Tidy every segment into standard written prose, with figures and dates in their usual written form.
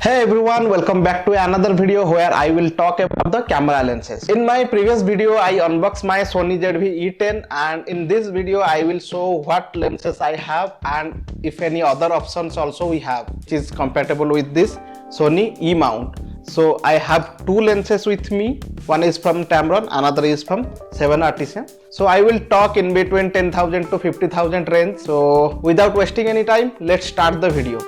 Hey everyone, welcome back to another video where I will talk about the camera lenses. In my previous video, I unboxed my Sony ZV-E10 and in this video, I will show what lenses I have and if any other options also we have which is compatible with this Sony E-Mount. So I have two lenses with me. One is from Tamron, another is from 7Artisan. So I will talk in between 10,000 to 50,000 range. So without wasting any time, let's start the video.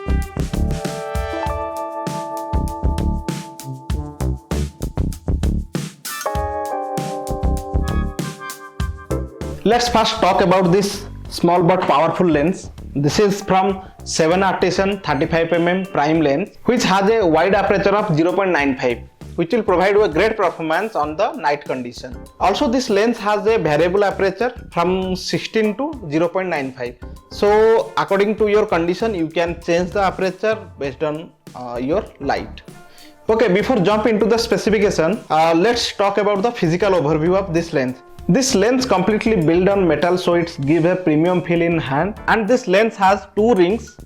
Let's first talk about this small but powerful lens. This is from 7Artisan 35mm prime lens which has a wide aperture of 0.95 which will provide a great performance on the night condition. Also this lens has a variable aperture from 16 to 0.95. So according to your condition you can change the aperture based on your light. Okay, before jump into the specification, let's talk about the physical overview of this lens. This lens completely built on metal, so it gives a premium feel in hand, and this lens has two rings.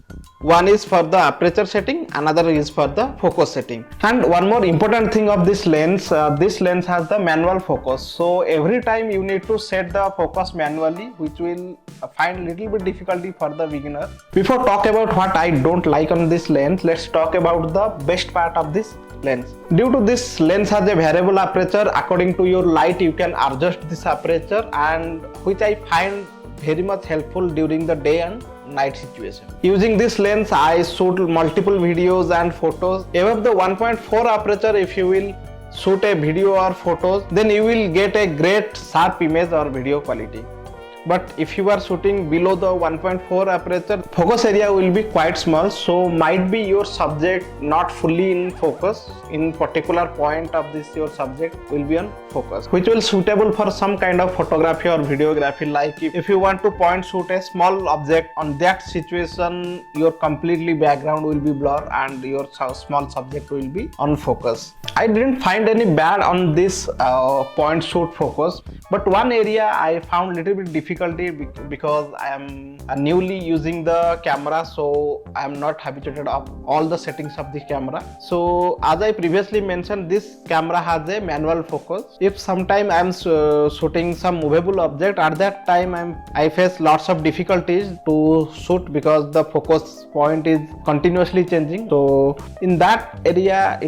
One is for the aperture setting, another is for the focus setting. And one more important thing of this lens has the manual focus. So every time you need to set the focus manually, which will find little bit difficulty for the beginner. Before talk about what I don't like on this lens, let's talk about the best part of this lens. Due to this lens has a variable aperture, according to your light you can adjust this aperture, and which I find very much helpful during the day and night situation. Using this lens I shoot multiple videos and photos. Above the 1.4 aperture, if you will shoot a video or photos, then you will get a great sharp image or video quality. But if you are shooting below the 1.4 aperture, focus area will be quite small, so might be your subject not fully in focus. In particular point of this, your subject will be on focus, which will suitable for some kind of photography or videography. Like if you want to point shoot a small object, on that situation your completely background will be blur and your small subject will be on focus. I didn't find any bad on this point shoot focus, but one area I found little bit difficult because I am newly using the camera, so I am not habituated of all the settings of the camera. So as I previously mentioned, this camera has a manual focus. If sometime I am shooting some movable object, at that time I face lots of difficulties to shoot because the focus point is continuously changing. So in that area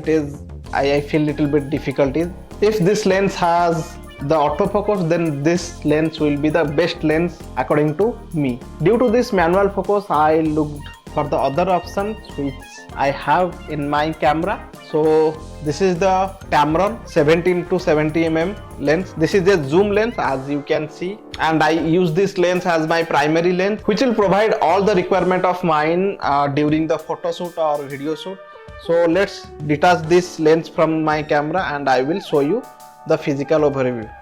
I feel little bit difficulties. If this lens has the autofocus, then this lens will be the best lens according to me. Due to this manual focus, I looked for the other options which I have in my camera. So this is the Tamron 17 to 70 mm lens. This is a zoom lens, as you can see, and I use this lens as my primary lens, which will provide all the requirement of mine during the photo shoot or video shoot. So let's detach this lens from my camera and I will show you the physical overview.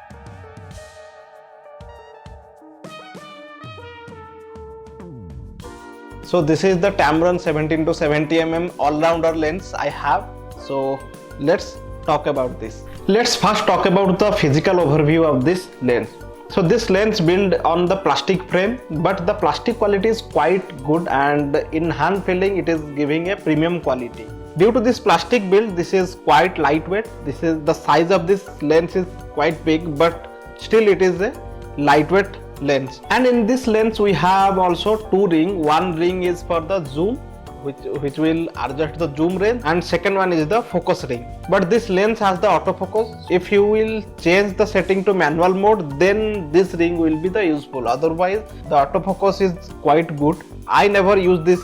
So this is the Tamron 17 to 70 mm all-rounder lens I have. So let's talk about this. Let's first talk about the physical overview of this lens. So this lens built on the plastic frame, but the plastic quality is quite good and in hand feeling it is giving a premium quality. Due to this plastic build, this is quite lightweight. This is the size of this lens is quite big, but still it is a lightweight lens. And in this lens we have also two rings. One ring is for the zoom, which will adjust the zoom range, and second one is the focus ring. But this lens has the autofocus. If you will change the setting to manual mode, then this ring will be the useful. Otherwise the autofocus is quite good. I never use this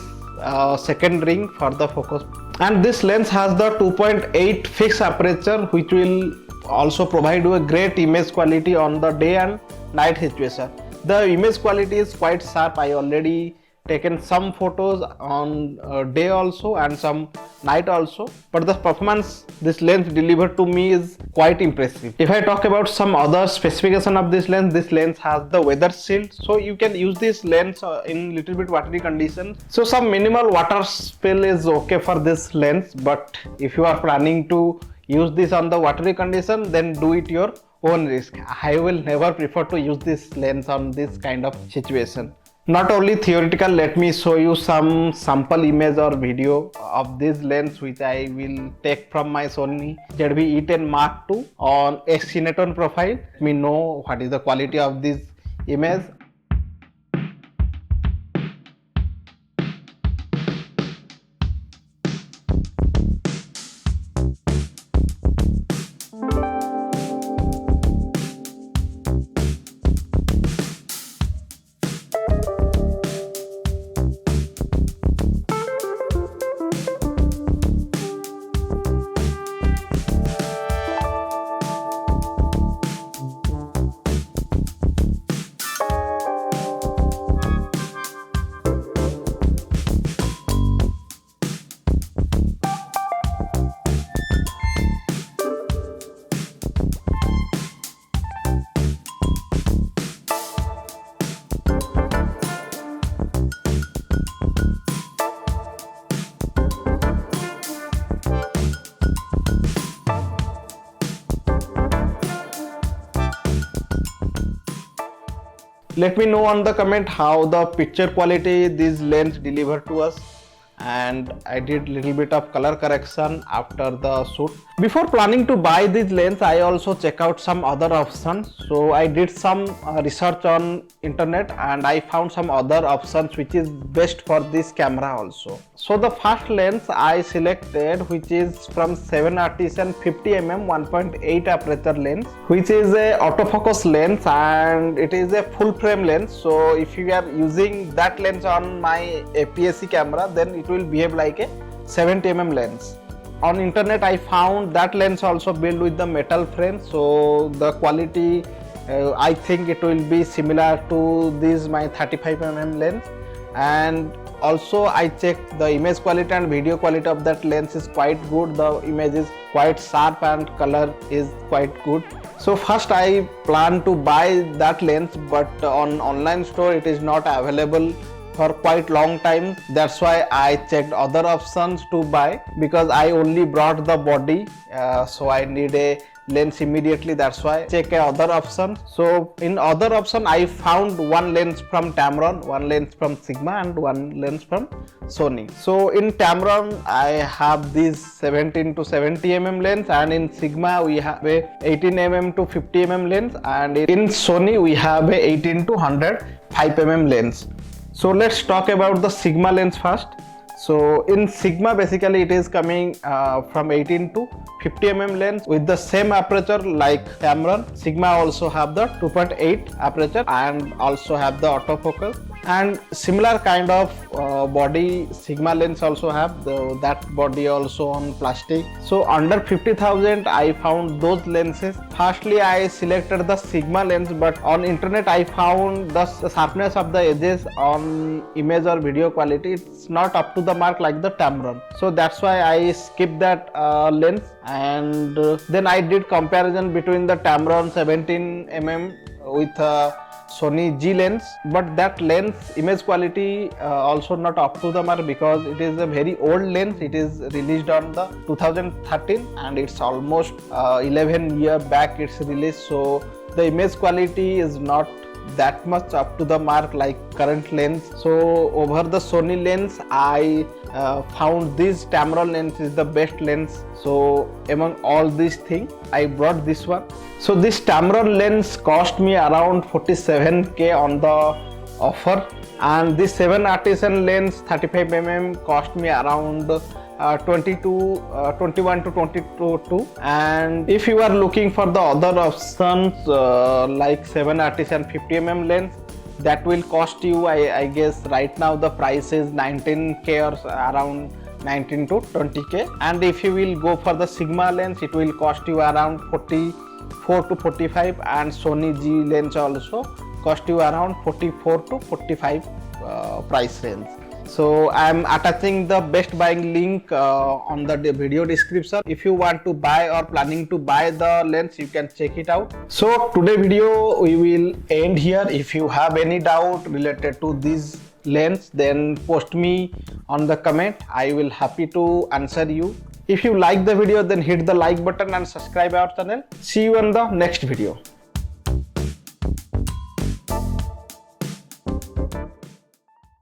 second ring for the focus. And this lens has the 2.8 fixed aperture, which will also provide you a great image quality on the day and night situation. The image quality is quite sharp. I already taken some photos on day also and some night also, but the performance this lens delivered to me is quite impressive. If I talk about some other specification of this lens has the weather shield, so you can use this lens in little bit watery conditions. So some minimal water spill is okay for this lens, but if you are planning to use this on the watery condition, then do it your own risk. I will never prefer to use this lens on this kind of situation. Not only theoretical, let me show you some sample image or video of this lens which I will take from my Sony ZV-E10 Mark II on X-Cineton profile. Let me know what is the quality of this image. Let me know on the comment how the picture quality this lens delivered to us, and I did little bit of color correction after the shoot. Before planning to buy this lens, I also check out some other options. So I did some research on internet and I found some other options which is best for this camera also. So the first lens I selected, which is from 7Artisan 50mm 1.8 aperture lens, which is a autofocus lens and it is a full frame lens. So if you are using that lens on my APS-C camera, then it will behave like a 70mm lens. On internet I found that lens also built with the metal frame, so the quality I think it will be similar to this my 35mm lens. And also I checked the image quality and video quality of that lens is quite good. The image is quite sharp and color is quite good. So first I plan to buy that lens, but on online store it is not available for quite long time. That's why I checked other options to buy, because I only brought the body, so I need a lens immediately. That's why I check other option. So in other option I found one lens from Tamron, one lens from Sigma and one lens from Sony. So in Tamron I have this 17 to 70mm lens, and in Sigma we have a 18mm to 50mm lens, and in Sony we have a 18 to 105mm lens. So let's talk about the Sigma lens first. So in Sigma basically it is coming from 18 to 50mm lens with the same aperture like Tamron. Sigma also have the 2.8 aperture and also have the autofocus, and similar kind of body Sigma lens also have that body also on plastic. So under 50,000 I found those lenses. Firstly I selected the Sigma lens, but on internet I found the sharpness of the edges on image or video quality, it's not up to the mark like the Tamron. So that's why I skipped that lens, and then I did comparison between the Tamron 17mm with Sony G lens, but that lens image quality also not up to the mark, because it is a very old lens. It is released on the 2013 and it's almost 11 years back it's released. So the image quality is not that much up to the mark like current lens. So over the Sony lens I found this Tamron lens is the best lens. So among all these things I brought this one. So this Tamron lens cost me around 47k on the offer, and this 7Artisan lens 35mm cost me around 21 to 22. And if you are looking for the other options like 7Artisan 50mm lens, that will cost you, I guess right now the price is 19k or around 19 to 20k. And if you will go for the Sigma lens, it will cost you around 44 to 45, and Sony G lens also cost you around 44 to 45 price range. So I am attaching the best buying link on the video description. If you want to buy or planning to buy the lens, you can check it out. So today video we will end here. If you have any doubt related to this lens, then post me on the comment. I will happy to answer you. If you like the video, then hit the like button and subscribe our channel. See you in the next video.